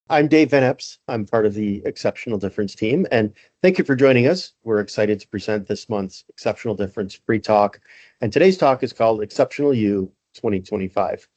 I'm Dave Van Epps. I'm part of the Exceptional Difference team, and thank you for joining us. We're excited to present this month's Exceptional Difference free talk. And today's talk is called Exceptional You 2025.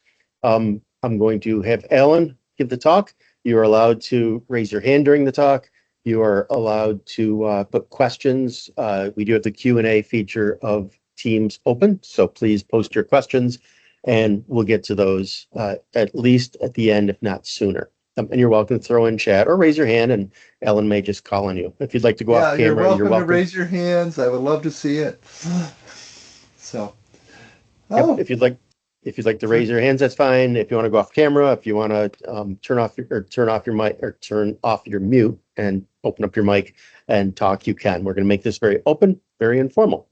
I'm going to have Alan give the talk. You are allowed to raise your hand during the talk. You are allowed to put questions. We do have the Q&A feature of Teams open, so please post your questions, and we'll get to those at least at the end, if not sooner. And you're welcome to throw in chat or raise your hand, and Ellen may just call on you. If you'd like to go off Yeah, you're camera, you're welcome to welcome. raise your hands. I would love to see it. So, Yep, oh, if you'd like to sure. raise your hands, that's fine. If you want to go off camera, if you want to turn off your mic or turn off your mute and open up your mic and talk, you can. We're going to make this very open, very informal.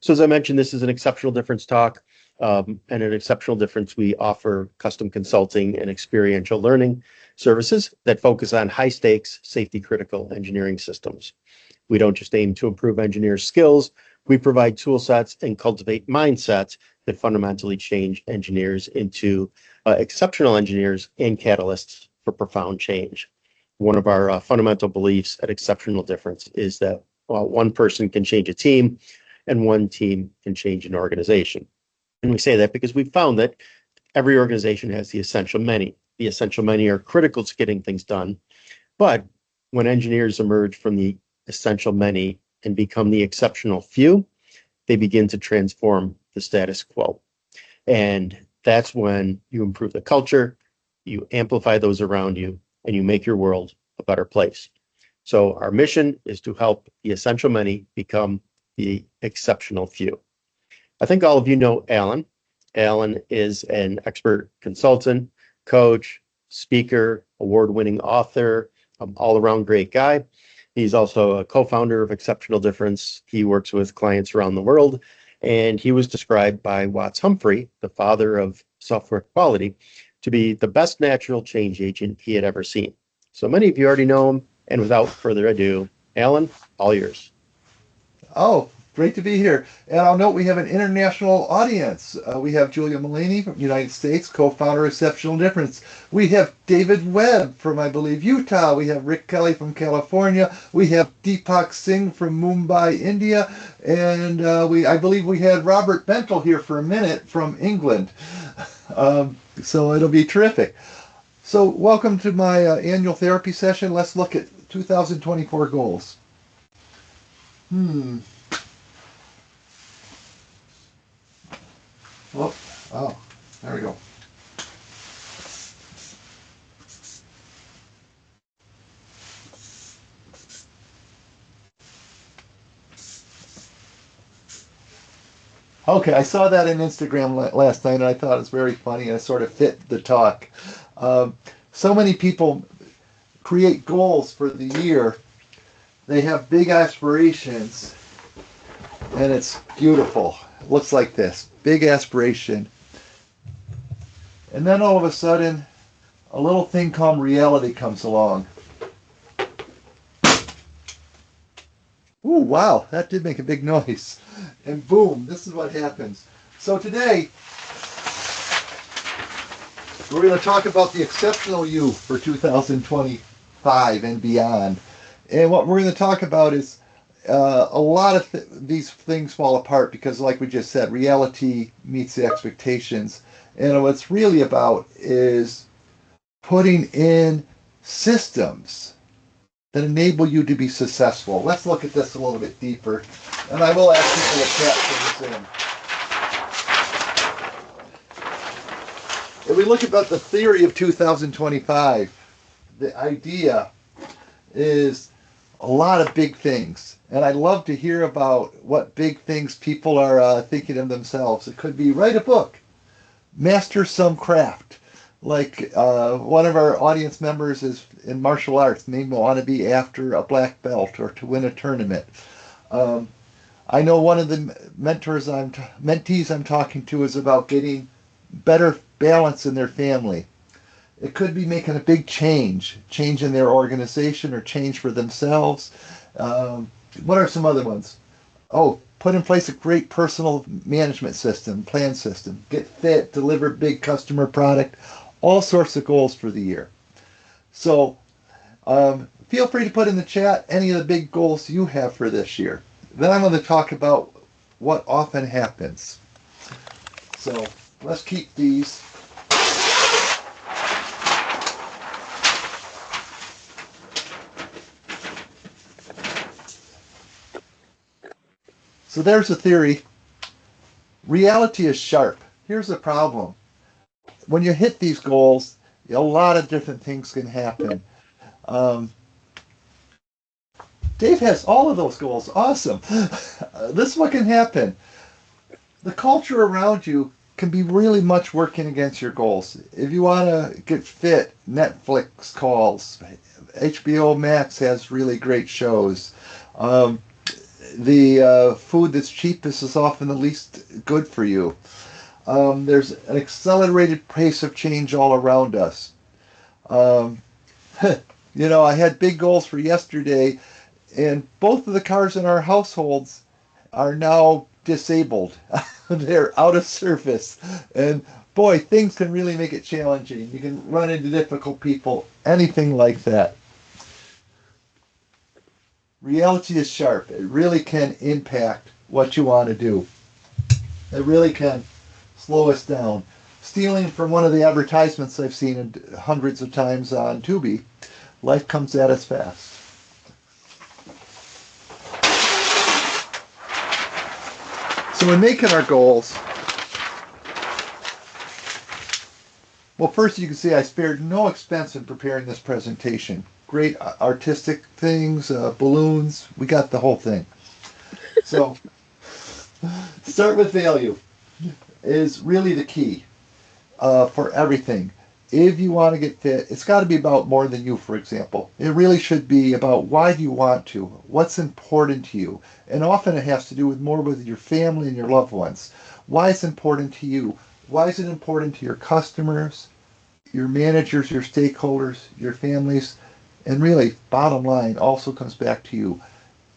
So as I mentioned, this is an exceptional difference talk. And an exceptional difference, we offer custom consulting and experiential learning services that focus on high stakes, safety critical engineering systems. We don't just aim to improve engineers' skills, we provide tool sets and cultivate mindsets that fundamentally change engineers into exceptional engineers and catalysts for profound change. One of our fundamental beliefs at Exceptional Difference is that one person can change a team and one team can change an organization. And we say that because we found that every organization has the essential many. The essential many are critical to getting things done. But when engineers emerge from the essential many and become the exceptional few, they begin to transform the status quo. And that's when you improve the culture, you amplify those around you, and you make your world a better place. So our mission is to help the essential many become the exceptional few. I think all of you know Alan. Alan is an expert consultant, coach, speaker, award-winning author, all-around great guy. He's also a co-founder of Exceptional Difference. He works with clients around the world, and he was described by Watts Humphrey, the father of software quality, to be the best natural change agent he had ever seen. So many of you already know him, and without further ado, Alan, all yours. Oh, great to be here. And I'll note we have an international audience. We have Julia Mullaney from the United States, co-founder of Exceptional Difference. We have David Webb from, I believe, Utah. We have Rick Kelly from California. We have Deepak Singh from Mumbai, India. And I believe we had Robert Bentel here for a minute from England. So it'll be terrific. So welcome to my annual therapy session. Let's look at 2024 goals. Hmm. Oh, oh, there we go. Okay, I saw that in Instagram last night, and I thought it was very funny, and it sort of fit the talk. Um, so many people create goals for the year. They have big aspirations, and it's beautiful. It looks like this, big aspiration. And then all of a sudden, a little thing called reality comes along. Ooh, wow, that did make a big noise. And boom, this is what happens. So today, we're going to talk about the exceptional you for 2025 and beyond. And what we're going to talk about is a lot of these things fall apart because, like we just said, reality meets the expectations. And what it's really about is putting in systems that enable you to be successful. Let's look at this a little bit deeper. And I will ask people to chat things in. If we look about the theory of 2025, the idea is a lot of big things. And I'd love to hear about what big things people are thinking of themselves. It could be write a book, master some craft. Like one of our audience members is in martial arts, may want to be after a black belt or to win a tournament. Um, I know one of the mentees I'm talking to is about getting better balance in their family. It could be making a big change in their organization or change for themselves. What are some other ones? Oh, put in place a great personal management system, plan system, get fit, deliver big customer product, all sorts of goals for the year. So feel free to put in the chat any of the big goals you have for this year. Then I'm going to talk about what often happens. So let's keep these. So there's a theory. Reality is sharp. Here's the problem. When you hit these goals, a lot of different things can happen. Dave has all of those goals. Awesome. This is what can happen. The culture around you can be really much working against your goals. If you want to get fit, Netflix calls. HBO Max has really great shows. The food that's cheapest is often the least good for you. There's an accelerated pace of change all around us. I had big goals for yesterday, and both of the cars in our households are now disabled. They're out of service. And boy, things can really make it challenging. You can run into difficult people, anything like that. Reality is sharp. It really can impact what you want to do. It really can slow us down. Stealing from one of the advertisements I've seen hundreds of times on Tubi, life comes at us fast. So in making our goals, well, first you can see I spared no expense in preparing this presentation. Great artistic things, balloons, we got the whole thing. So start with value is really the key for everything. If you want to get fit, it's got to be about more than you, for example. It really should be about why do you want to? What's important to you? And often it has to do with more with your family and your loved ones. Why it's important to you? Why is it important to your customers, your managers, your stakeholders, your families? And really, bottom line also comes back to you.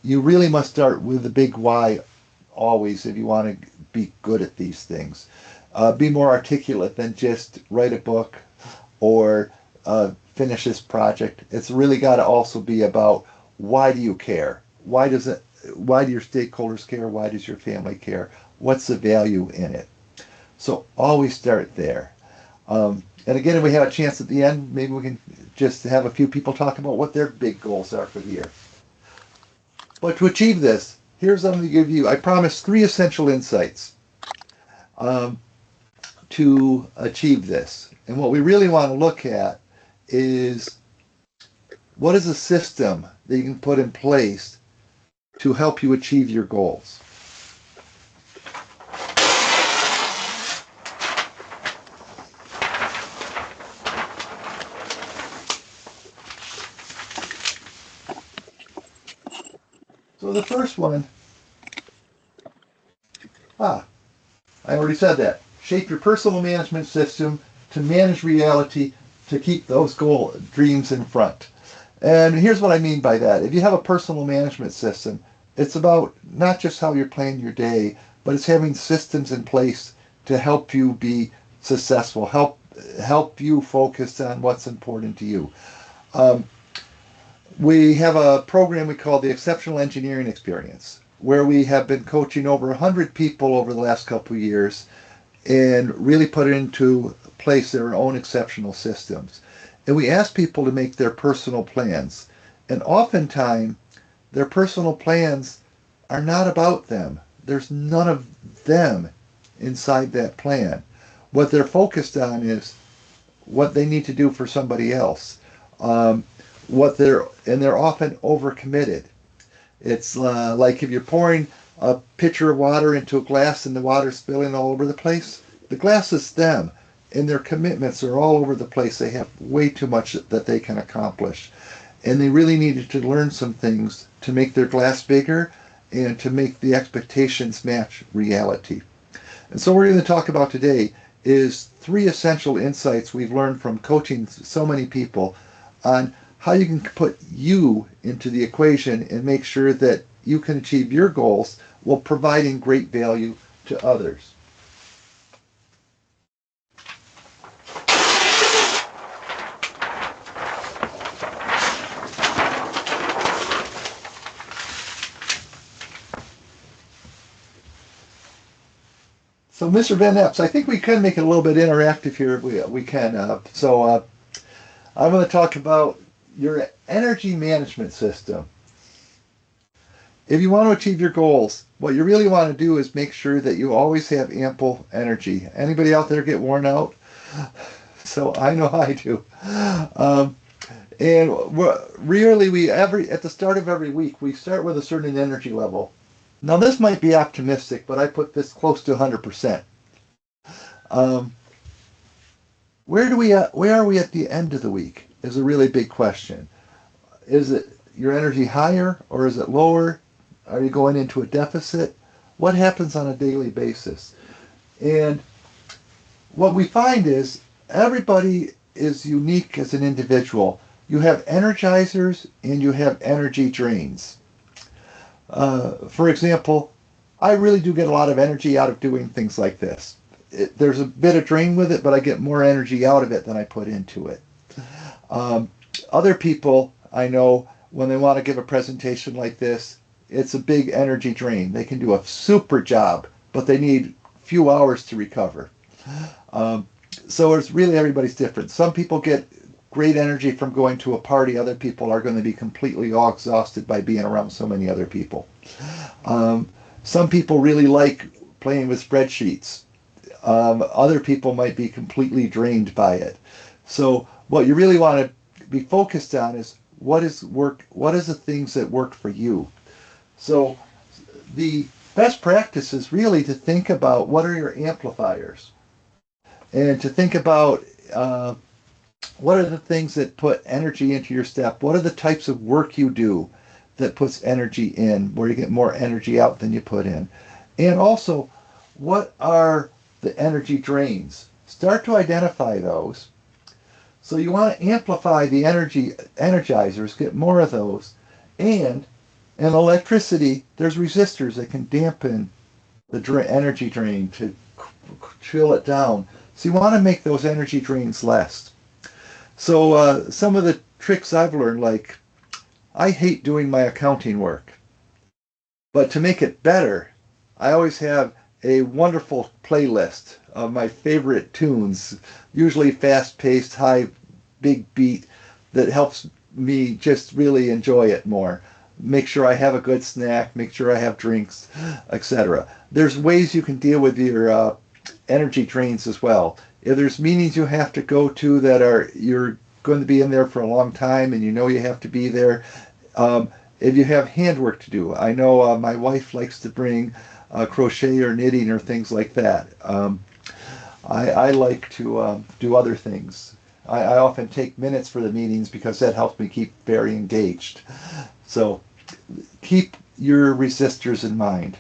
You really must start with the big why always if you want to be good at these things. Be more articulate than just write a book or finish this project. It's really got to also be about why do you care? Why do your stakeholders care? Why does your family care? What's the value in it? So always start there. And again, if we have a chance at the end, maybe we can just have a few people talk about what their big goals are for the year. But to achieve this, here's something to give you, I promise, 3 essential insights to achieve this. And what we really want to look at is what is a system that you can put in place to help you achieve your goals. So the first one, I already said that. Shape your personal management system to manage reality, to keep those dreams in front. And here's what I mean by that. If you have a personal management system, it's about not just how you're planning your day, but it's having systems in place to help you be successful, help you focus on what's important to you. We have a program we call the Exceptional Engineering Experience, where we have been coaching over 100 people over the last couple of years and really put into place their own exceptional systems. And we ask people to make their personal plans. And oftentimes, their personal plans are not about them. There's none of them inside that plan. What they're focused on is what they need to do for somebody else. They're often overcommitted. It's like if you're pouring a pitcher of water into a glass and the water's spilling all over the place. The glass is them, and their commitments are all over the place. They have way too much that they can accomplish. And they really needed to learn some things to make their glass bigger and to make the expectations match reality. And so what we're going to talk about today is 3 essential insights we've learned from coaching so many people on how you can put you into the equation and make sure that you can achieve your goals while providing great value to others. So, Mr. Van Epps, I think we can make it a little bit interactive here. We can. I'm going to talk about your energy management system. If you want to achieve your goals, what you really want to do is make sure that you always have ample energy. Anybody out there get worn out? So I know I do. And really, at the start of every week, we start with a certain energy level. Now, this might be optimistic, but I put this close to 100%. Where are we at the end of the week is a really big question. Is it your energy higher or is it lower? Are you going into a deficit? What happens on a daily basis? And what we find is everybody is unique as an individual. You have energizers and you have energy drains. For example, I really do get a lot of energy out of doing things like this. There's a bit of drain with it, but I get more energy out of it than I put into it. Other people I know, when they want to give a presentation like this, it's a big energy drain. They can do a super job, but they need a few hours to recover. So it's really, everybody's different. Some people get great energy from going to a party. Other people are going to be completely all exhausted by being around so many other people. Some people really like playing with spreadsheets. Other people might be completely drained by it. So what you really want to be focused on is what is the things that work for you. So the best practice is really to think about what are your amplifiers, and to think about what are the things that put energy into your step. What are the types of work you do that puts energy in, where you get more energy out than you put in? And also, what are the energy drains? Start to identify those. So you want to amplify the energizers, get more of those. And in electricity, there's resistors that can dampen the energy drain to chill it down. So you want to make those energy drains less. So some of the tricks I've learned, like I hate doing my accounting work, but to make it better, I always have a wonderful playlist of my favorite tunes, usually fast-paced, high, big beat, that helps me just really enjoy it more. Make sure I have a good snack, make sure I have drinks, etc. There's ways you can deal with your energy drains as well. If there's meetings you have to go to that you're going to be in there for a long time and you know you have to be there, if you have handwork to do, I know my wife likes to bring crochet or knitting or things like that. I like to do other things. I often take minutes for the meetings because that helps me keep very engaged. So keep your resistors in mind.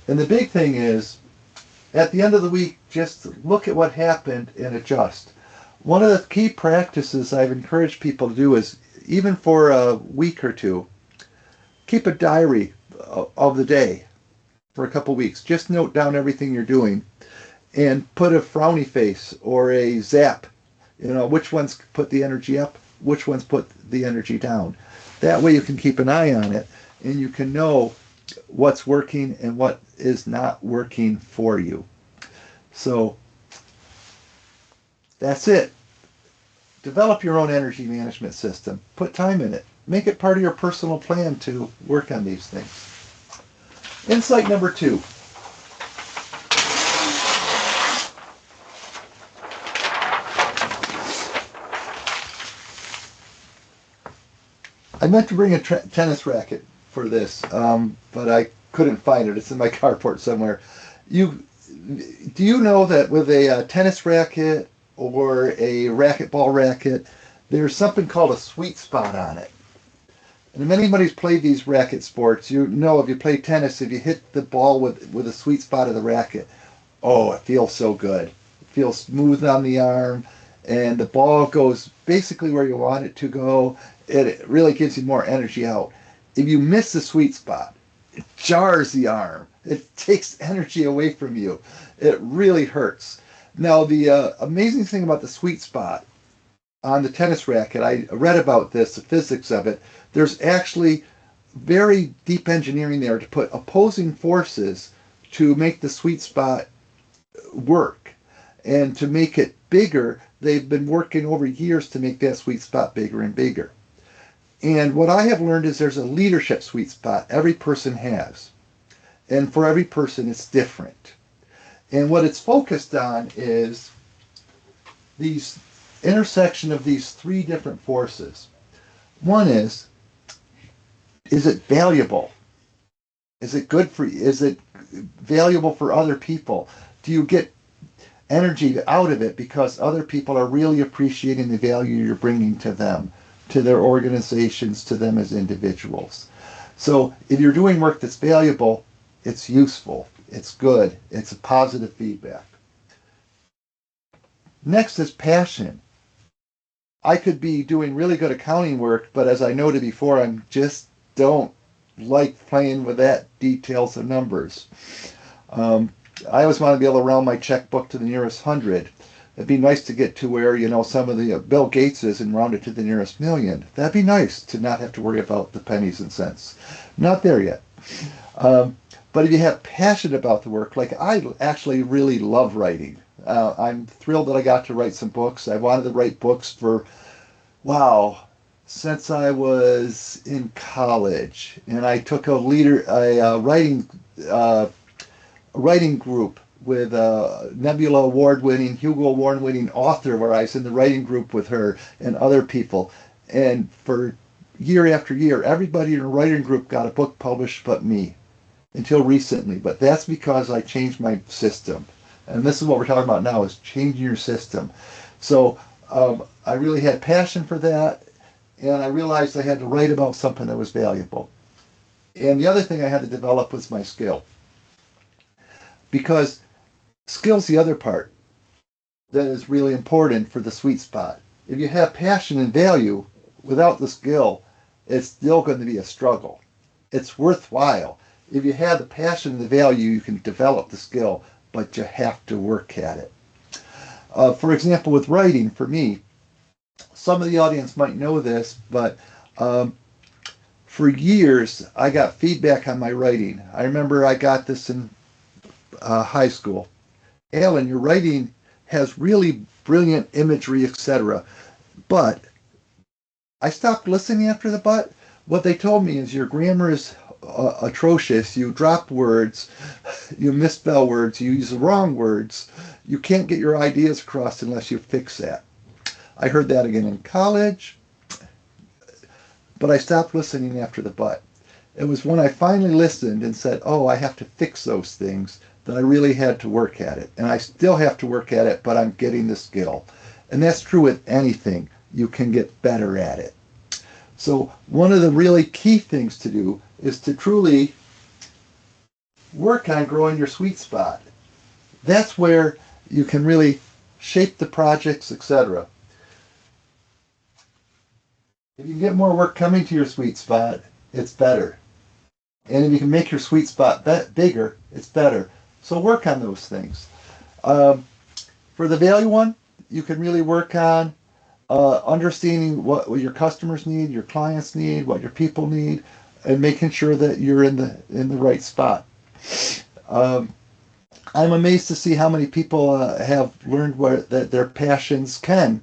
And the big thing is, at the end of the week, just look at what happened and adjust. One of the key practices I've encouraged people to do is, even for a week or two, keep a diary of the day for a couple weeks. Just note down everything you're doing and put a frowny face or a zap. Which ones put the energy up, which ones put the energy down. That way you can keep an eye on it and you can know what's working and what is not working for you. So that's it. Develop your own energy management system. Put time in it. Make it part of your personal plan to work on these things. Insight number 2. I meant to bring a tennis racket for this, but I couldn't find it. It's in my carport somewhere. Do you know that with a tennis racket or a racquetball racket, there's something called a sweet spot on it? And if anybody's played these racket sports, you know if you play tennis, if you hit the ball with a sweet spot of the racket, oh, it feels so good. It feels smooth on the arm, and the ball goes basically where you want it to go. It really gives you more energy out. If you miss the sweet spot, it jars the arm. It takes energy away from you. It really hurts. Now, the amazing thing about the sweet spot on the tennis racket, I read about this, the physics of it. There's actually very deep engineering there to put opposing forces to make the sweet spot work. And to make it bigger, they've been working over years to make that sweet spot bigger and bigger. And what I have learned is there's a leadership sweet spot every person has. And for every person, it's different. And what it's focused on is these intersection of these three different forces. One is it valuable? Is it good for you? Is it valuable for other people? Do you get energy out of it because other people are really appreciating the value you're bringing to them, to their organizations, to them as individuals? So if you're doing work that's valuable, it's useful, it's good, it's a positive feedback. Next is passion. I could be doing really good accounting work, but as I noted before, I just don't like playing with that details of numbers. I always want to be able to round my checkbook to the nearest hundred. It'd be nice to get to where, some of the Bill Gates is and round it to the nearest million. That'd be nice to not have to worry about the pennies and cents. Not there yet. But if you have passion about the work, like I actually really love writing. I'm thrilled that I got to write some books. I wanted to write books for, since I was in college. And I took a writing group with a Nebula Award-winning, Hugo Award-winning author, where I was in the writing group with her and other people. And for year after year, everybody in the writing group got a book published but me, until recently. But that's because I changed my system. And this is what we're talking about now, is changing your system. So I really had passion for that, and I realized I had to write about something that was valuable. And the other thing I had to develop was my skill. Because skill's the other part that is really important for the sweet spot. If you have passion and value without the skill, it's still going to be a struggle. It's worthwhile. If you have the passion and the value, you can develop the skill, but you have to work at it. For example, with writing, for me, some of the audience might know this, but for years I got feedback on my writing. I remember I got this in high school. Alan, your writing has really brilliant imagery, etc. But I stopped listening after the but. What they told me is your grammar is atrocious. You drop words, you misspell words, you use the wrong words. You can't get your ideas across unless you fix that. I heard that again in college, but I stopped listening after the but. It was when I finally listened and said, oh, I have to fix those things, that I really had to work at it. And I still have to work at it, but I'm getting the skill. And that's true with anything. You can get better at it. So one of the really key things to do is to truly work on growing your sweet spot. That's where you can really shape the projects, etc. If you can get more work coming to your sweet spot, it's better. And if you can make your sweet spot bigger, it's better. So work on those things. For the value one, you can really work on understanding what your customers need, your clients need, what your people need, and making sure that you're in the right spot. I'm amazed to see how many people have learned that their passions can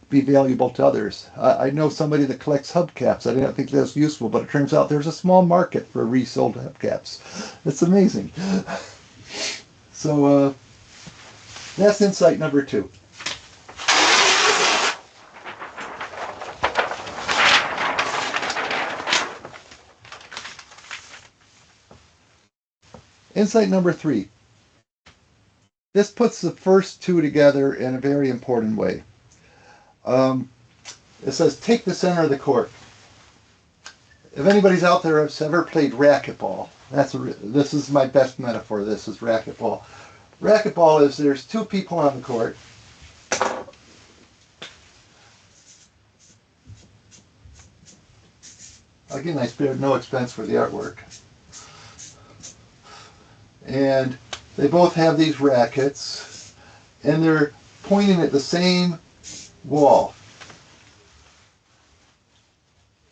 be valuable to others. I know somebody that collects hubcaps. I didn't think that was useful, but it turns out there's a small market for resold hubcaps. It's amazing. So that's insight number 2. Insight number 3. This puts the first 2 together in a very important way. It says, take the center of the court. If anybody's out there who's ever played racquetball, this is my best metaphor. This is racquetball. Racquetball is there's 2 people on the court. Again, I spared no expense for the artwork. And they both have these rackets, and they're pointing at the same wall.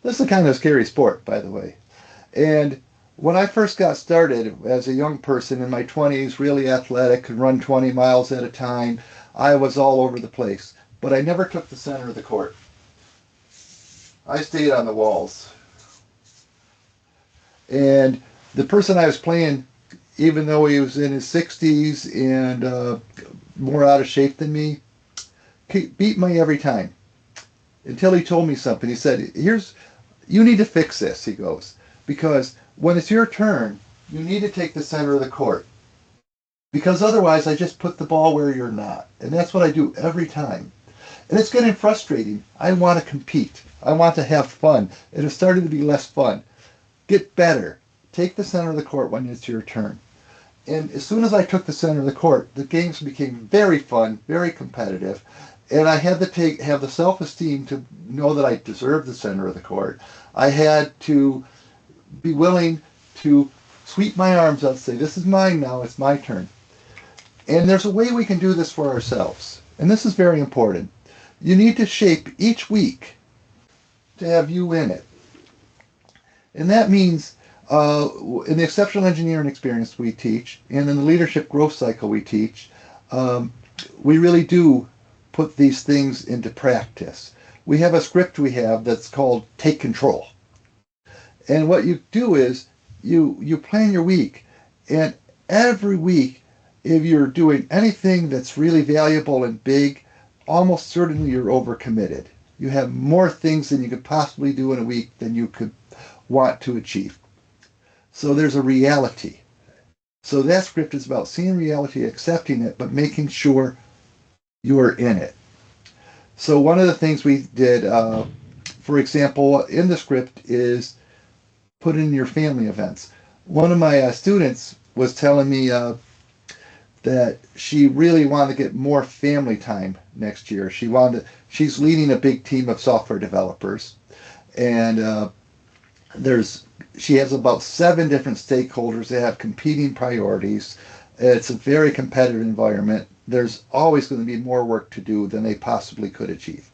This is a kind of scary sport, by the way. And When I first got started as a young person in my 20s, really athletic, could run 20 miles at a time, I was all over the place. But I never took the center of the court. I stayed on the walls. And the person I was playing, even though he was in his 60s and more out of shape than me, beat me every time. Until he told me something. He said, you need to fix this, he goes. Because when it's your turn, you need to take the center of the court. Because otherwise I just put the ball where you're not. And that's what I do every time. And it's getting frustrating. I want to compete. I want to have fun. It has started to be less fun. Get better. Take the center of the court when it's your turn. And as soon as I took the center of the court, the games became very fun, very competitive. And I had to have the self-esteem to know that I deserved the center of the court. I had to be willing to sweep my arms out and say, this is mine now, it's my turn. And there's a way we can do this for ourselves. And this is very important. You need to shape each week to have you in it. And that means in the exceptional engineering experience we teach, and in the leadership growth cycle we teach, we really do put these things into practice. We have a script we have that's called Take Control. And what you do is you plan your week, and every week, if you're doing anything that's really valuable and big, almost certainly you're overcommitted. You have more things than you could possibly do in a week than you could want to achieve. So there's a reality. So that script is about seeing reality, accepting it, but making sure you're in it. So one of the things we did, for example, in the script is put in your family events. One of my students was telling me that she really wanted to get more family time next year. She's leading a big team of software developers, and she has about 7 different stakeholders that have competing priorities. It's a very competitive environment. There's always going to be more work to do than they possibly could achieve.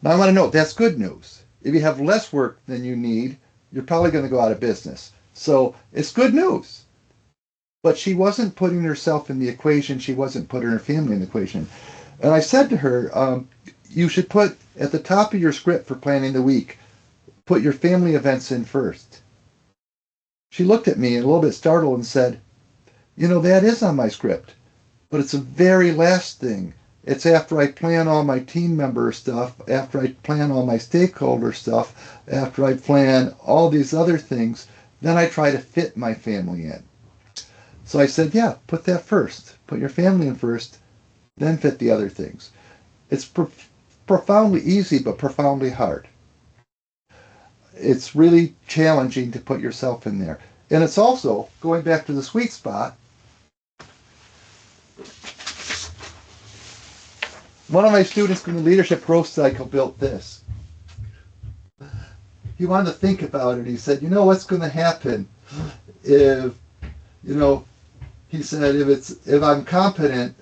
Now I want to note that's good news. If you have less work than you need, you're probably going to go out of business. So it's good news. But she wasn't putting herself in the equation. She wasn't putting her family in the equation. And I said to her, you should put at the top of your script for planning the week, put your family events in first. She looked at me a little bit startled and said, that is on my script, but it's the very last thing. It's after I plan all my team member stuff, after I plan all my stakeholder stuff, after I plan all these other things, then I try to fit my family in. So I said, yeah, put that first. Put your family in first, then fit the other things. It's profoundly easy, but profoundly hard. It's really challenging to put yourself in there. And it's also, going back to the sweet spot, one of my students from the leadership growth cycle built this. He wanted to think about it. He said, what's going to happen if, he said, if I'm competent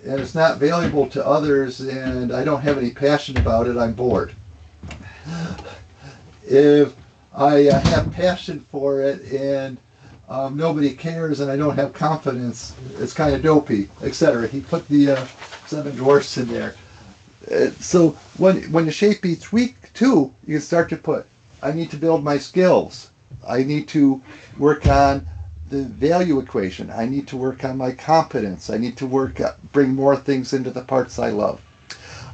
and it's not valuable to others and I don't have any passion about it, I'm bored. If I have passion for it and nobody cares and I don't have confidence, it's kind of dopey, etc. He put the 7 dwarfs in there. So when you shape each week too, you can start to put, I need to build my skills. I need to work on the value equation. I need to work on my competence. I need to bring more things into the parts I love.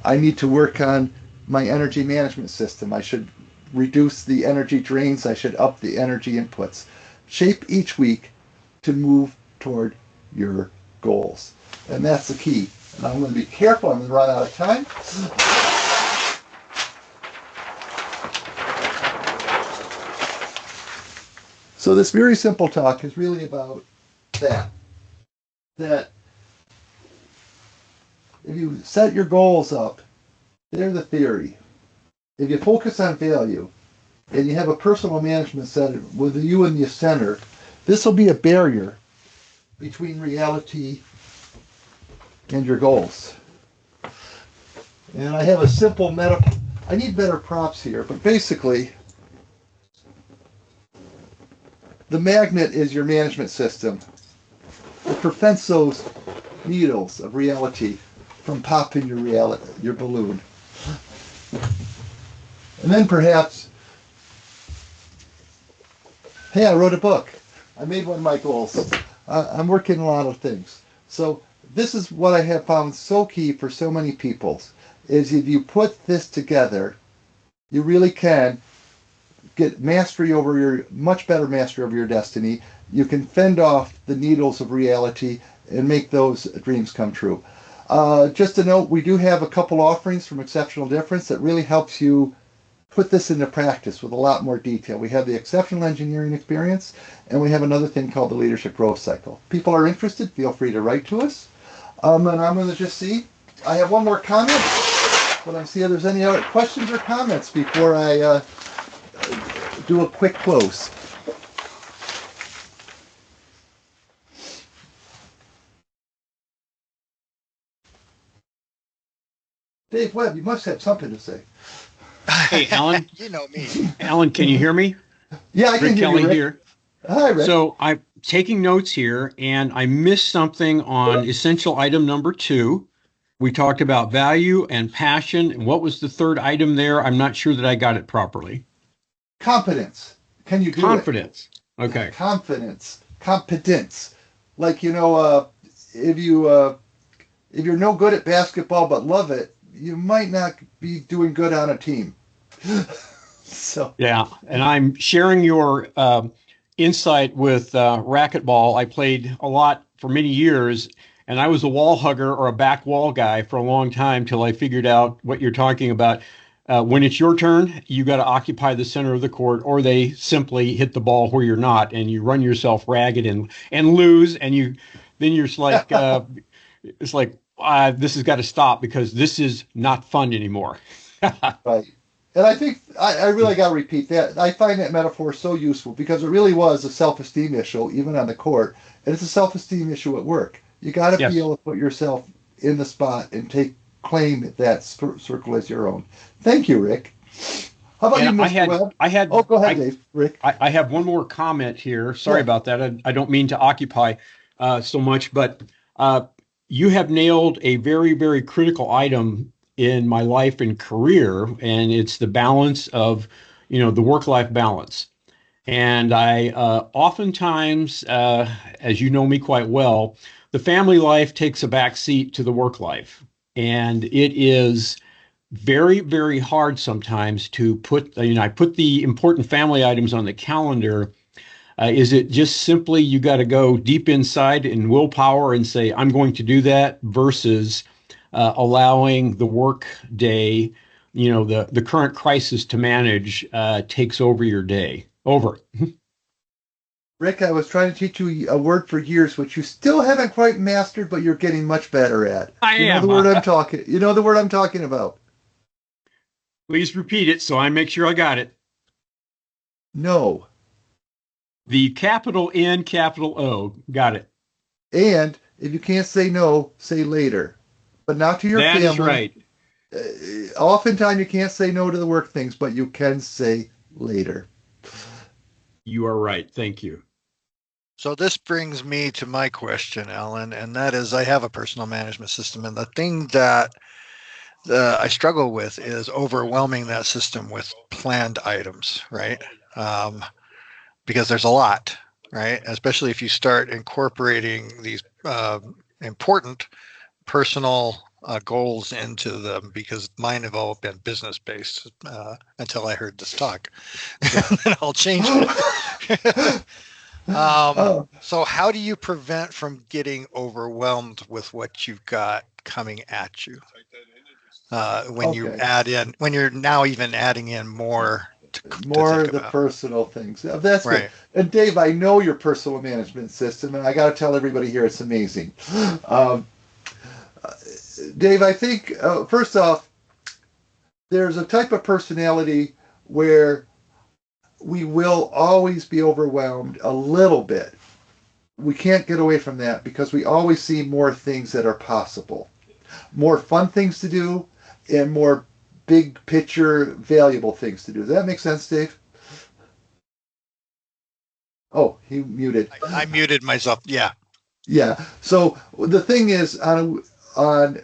I need to work on my energy management system. I should reduce the energy drains. I should up the energy inputs. Shape each week to move toward your goals. And that's the key. And I'm going to be careful. I'm going to run out of time. So this very simple talk is really about that if you set your goals up, they're the theory. If you focus on value and you have a personal management set with you in the center, this will be a barrier between reality and your goals. And I have a simple metaphor. I need better props here, but basically, The magnet is your management system. It prevents those needles of reality from popping your balloon. And then perhaps, hey, I wrote a book. I made one of my goals. I'm working on a lot of things. So this is what I have found so key for so many people, is if you put this together, you really can get much better mastery over your destiny. You can fend off the needles of reality and make those dreams come true. Just to note, we do have a couple offerings from Exceptional Difference that really helps you put this into practice with a lot more detail. We have the Exceptional Engineering Experience, and we have another thing called the Leadership Growth Cycle. People are interested, feel free to write to us. And I'm going to just see. I have one more comment, but I'm seeing if there's any other questions or comments before I do a quick close. Dave Webb, you must have something to say. Hey, Alan. You know me. Alan, can you hear me? Yeah, I can Rick hear Kelly you, Rick. here. Hi, Rick. So I'm taking notes here, and I missed something on essential item number 2. We talked about value and passion. And what was the third item there? I'm not sure that I got it properly. Competence. Can you do Confidence. it? Okay. Confidence. Competence. Like, if you're no good at basketball but love it, you might not be doing good on a team. So Yeah, and I'm sharing your insight with racquetball. I played a lot for many years, and I was a wall hugger or a back wall guy for a long time till I figured out what you're talking about. When it's your turn, you got to occupy the center of the court, or they simply hit the ball where you're not, and you run yourself ragged and lose, and then you're just like it's like this has got to stop because this is not fun anymore. right. And I think I really got to repeat that. I find that metaphor so useful because it really was a self-esteem issue, even on the court. And it's a self-esteem issue at work. You got to Yes. be able to put yourself in the spot and claim that circle as your own. Thank you, Rick. How about And you, Mr. Webb? Oh, go ahead, Dave. Rick. I have one more comment here. Sorry about that. I don't mean to occupy so much, but you have nailed a very, very critical item in my life and career, and it's the balance of, the work-life balance. And I oftentimes, as you know me quite well, the family life takes a back seat to the work life. And it is very, very hard sometimes to put, I put the important family items on the calendar. Is it just simply you got to go deep inside in willpower and say, I'm going to do that versus allowing the work day, the current crisis to manage takes over your day? Over. Rick, I was trying to teach you a word for years, which you still haven't quite mastered, but you're getting much better at. You know the word I'm talking about. Please repeat it so I make sure I got it. No. The capital N, capital O. Got it. And if you can't say no, say later. But not to your family. That is right. Oftentimes you can't say no to the work things, but you can say later. You are right. Thank you. So this brings me to my question, Alan, and that is I have a personal management system, and the thing that I struggle with is overwhelming that system with planned items, right? Because there's a lot, right? Especially if you start incorporating these important personal goals into them, because mine have all been business based until I heard this talk. And then I'll change it. So how do you prevent from getting overwhelmed with what you've got coming at you? When you're now even adding in more of the personal things. That's right. Good. And Dave, I know your personal management system, and I got to tell everybody here it's amazing. Dave, I think first off, there's a type of personality where we will always be overwhelmed a little bit. We can't get away from that because we always see more things that are possible, more fun things to do, and more big picture valuable things to do. Does that make sense, Dave? Oh, he muted. I muted myself. Yeah. Yeah. So the thing is, on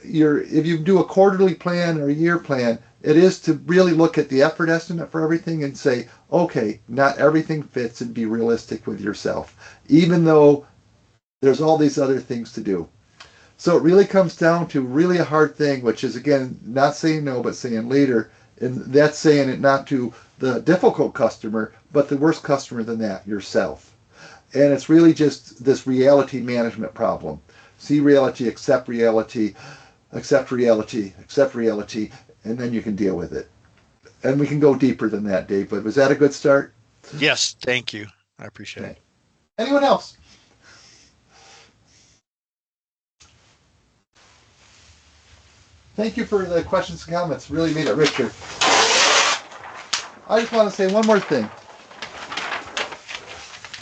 your, if you do a quarterly plan or a year plan, it is to really look at the effort estimate for everything and say, okay, not everything fits, and be realistic with yourself, even though there's all these other things to do. So it really comes down to really a hard thing, which is, again, not saying no, but saying later. And that's saying it not to the difficult customer, but the worst customer than that, yourself. And it's really just this reality management problem. See reality, accept reality, accept reality, accept reality, and then you can deal with it. And we can go deeper than that, Dave, but was that a good start? Yes. Thank you. I appreciate it. Okay. Anyone else? Thank you for the questions and comments. Really made it richer. I just want to say one more thing.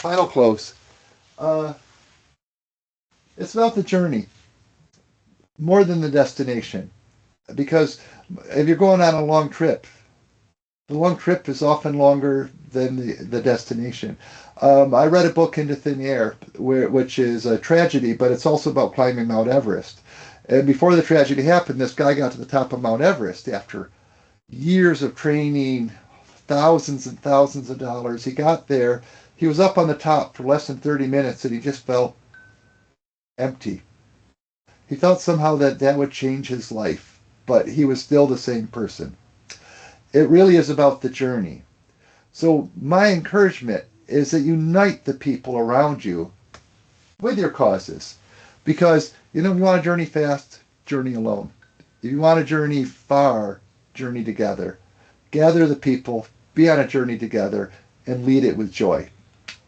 Final close. It's about the journey more than the destination. Because if you're going on a long trip, the long trip is often longer than the destination. I read a book, Into Thin Air, which is a tragedy, but it's also about climbing Mount Everest. And before the tragedy happened, this guy got to the top of Mount Everest after years of training, thousands and thousands of dollars. He got there. He was up on the top for less than 30 minutes, and he just felt empty. He felt somehow that would change his life, but he was still the same person. It really is about the journey. So my encouragement is that unite the people around you with your causes. Because, if you want to journey fast, journey alone. If you want to journey far, journey together. Gather the people, be on a journey together, and lead it with joy.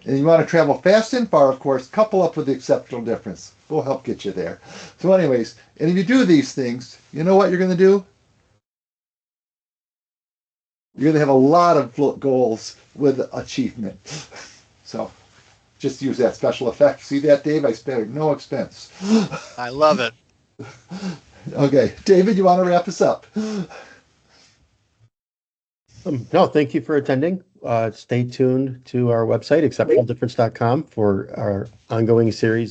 And you want to travel fast and far, of course, couple up with the exceptional difference. We'll help get you there. So anyways, and if you do these things, you know what you're going to do? You're going to have a lot of goals with achievement. So just use that special effect. See that, Dave? I spared no expense. I love it. Okay. David, you want to wrap us up? No, thank you for attending. Stay tuned to our website, exceptionaldifference.com, for our ongoing series